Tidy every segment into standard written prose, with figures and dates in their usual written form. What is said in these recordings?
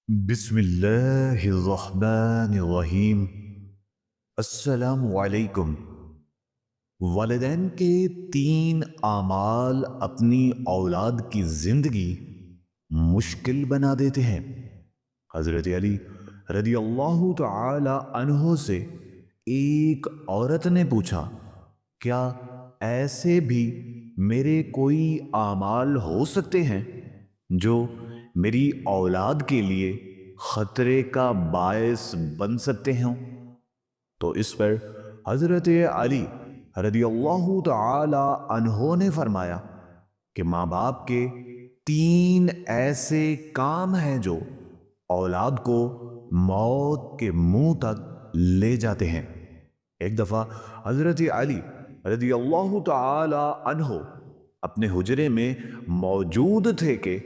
بسم اللہ الرحمن الرحیم۔ السلام علیکم۔ والدین کے تین اعمال اپنی اولاد کی زندگی مشکل بنا دیتے ہیں۔ حضرت علی رضی اللہ تعالی عنہ سے ایک عورت نے پوچھا، کیا ایسے بھی میرے کوئی اعمال ہو سکتے ہیں جو میری اولاد کے لیے خطرے کا باعث بن سکتے ہوں؟ تو اس پر حضرت علی رضی اللہ تعالی عنہ نے فرمایا کہ ماں باپ کے تین ایسے کام ہیں جو اولاد کو موت کے منہ تک لے جاتے ہیں۔ ایک دفعہ حضرت علی رضی اللہ تعالی عنہ اپنے حجرے میں موجود تھے کہ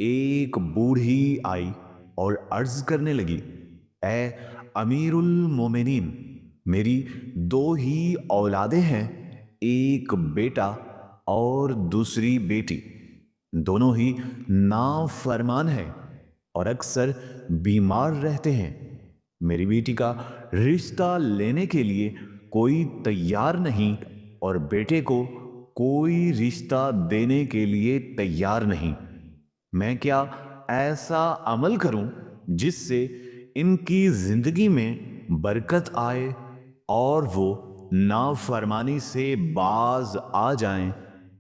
ایک بوڑھی آئی اور عرض کرنے لگی، اے امیر المومنین، میری دو ہی اولادیں ہیں، ایک بیٹا اور دوسری بیٹی، دونوں ہی نافرمان ہیں اور اکثر بیمار رہتے ہیں۔ میری بیٹی کا رشتہ لینے کے لیے کوئی تیار نہیں اور بیٹے کو کوئی رشتہ دینے کے لیے تیار نہیں۔ میں کیا ایسا عمل کروں جس سے ان کی زندگی میں برکت آئے اور وہ نافرمانی سے باز آ جائیں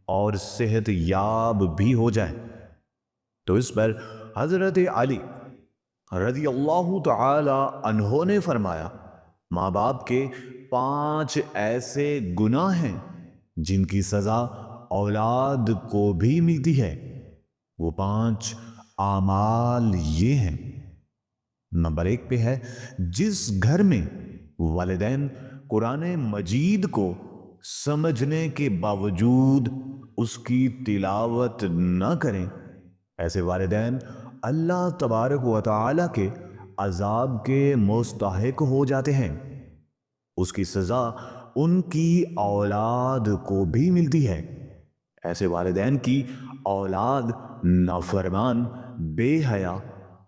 اور صحت یاب بھی ہو جائیں؟ تو اس پر حضرت علی رضی اللہ تعالی عنہ نے فرمایا، ماں باپ کے 5 ایسے گناہ ہیں جن کی سزا اولاد کو بھی ملتی ہے۔ وہ 5 اعمال یہ ہیں۔ نمبر 1 پہ ہے، جس گھر میں والدین قرآن مجید کو سمجھنے کے باوجود اس کی تلاوت نہ کریں، ایسے والدین اللہ تبارک و تعالی کے عذاب کے مستحق ہو جاتے ہیں۔ اس کی سزا ان کی اولاد کو بھی ملتی ہے۔ ایسے والدین کی اولاد نافرمان، بے حیا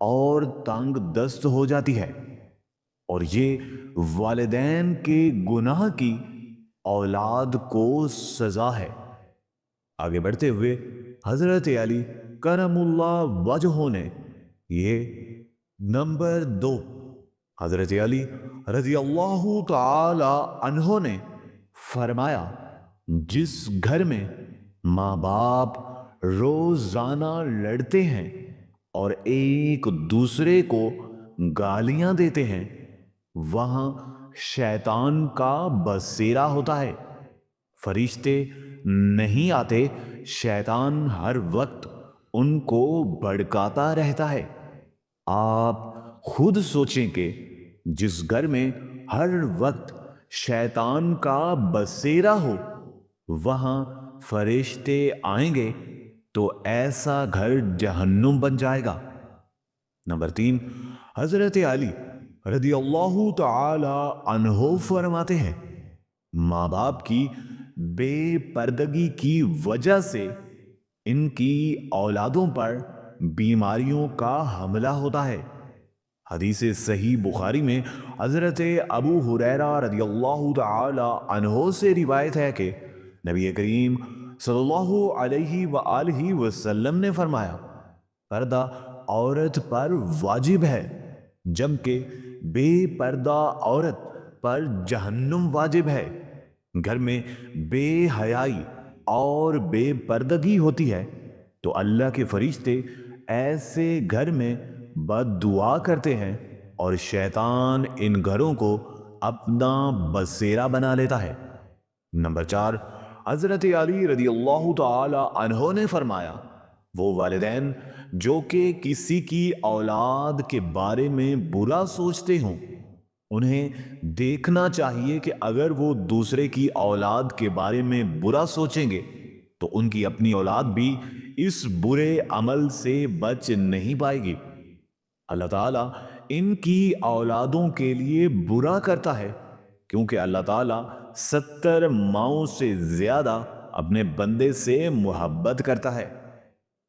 اور تنگ دست ہو جاتی ہے، اور یہ والدین کے گناہ کی اولاد کو سزا ہے۔ آگے بڑھتے ہوئے حضرت علی کرم اللہ وجہہ نے یہ نمبر 2، حضرت علی رضی اللہ تعالی عنہ نے فرمایا، جس گھر میں ماں باپ روزانہ لڑتے ہیں اور ایک دوسرے کو گالیاں دیتے ہیں، وہاں شیطان کا بسیرا ہوتا ہے۔ فرشتے نہیں آتے، شیطان ہر وقت ان کو بھڑکاتا رہتا ہے۔ آپ خود سوچیں کہ جس گھر میں ہر وقت شیطان کا بسیرا ہو، وہاں فرشتے آئیں گے تو ایسا گھر جہنم بن جائے گا۔ نمبر 3، حضرت علی رضی اللہ تعالی عنہ فرماتے ہیں، ماں باپ کی بے پردگی کی وجہ سے ان کی اولادوں پر بیماریوں کا حملہ ہوتا ہے۔ حدیث صحیح بخاری میں حضرت ابو ہریرہ رضی اللہ تعالی عنہ سے روایت ہے کہ نبی کریم صلی اللہ علیہ وآلہ وسلم نے فرمایا، پردہ عورت پر واجب ہے، جبکہ بے پردہ عورت پر جہنم واجب ہے۔ گھر میں بے حیائی اور بے پردگی ہوتی ہے تو اللہ کے فرشتے ایسے گھر میں بد دعا کرتے ہیں اور شیطان ان گھروں کو اپنا بسیرا بنا لیتا ہے۔ نمبر 4، حضرت علی رضی اللہ تعالی عنہ نے فرمایا، وہ والدین جو کہ کسی کی اولاد کے بارے میں برا سوچتے ہوں، انہیں دیکھنا چاہیے کہ اگر وہ دوسرے کی اولاد کے بارے میں برا سوچیں گے تو ان کی اپنی اولاد بھی اس برے عمل سے بچ نہیں پائے گی۔ اللہ تعالیٰ ان کی اولادوں کے لیے برا کرتا ہے کیونکہ اللہ تعالیٰ 70 ماؤں سے زیادہ اپنے بندے سے محبت کرتا ہے۔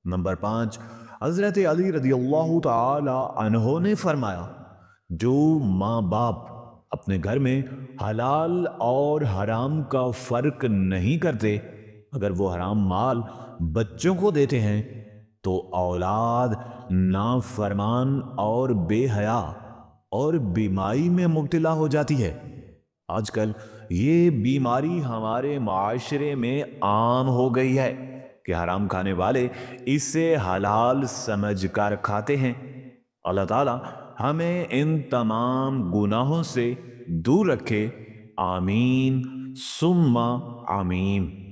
نمبر 5، حضرت علی رضی اللہ تعالی عنہ نے فرمایا، جو ماں باپ اپنے گھر میں حلال اور حرام کا فرق نہیں کرتے، اگر وہ حرام مال بچوں کو دیتے ہیں تو اولاد نافرمان اور بے حیا اور بیماری میں مبتلا ہو جاتی ہے۔ آج کل یہ بیماری ہمارے معاشرے میں عام ہو گئی ہے کہ حرام کھانے والے اسے حلال سمجھ کر کھاتے ہیں۔ اللہ تعالیٰ ہمیں ان تمام گناہوں سے دور رکھے، آمین ثم آمین۔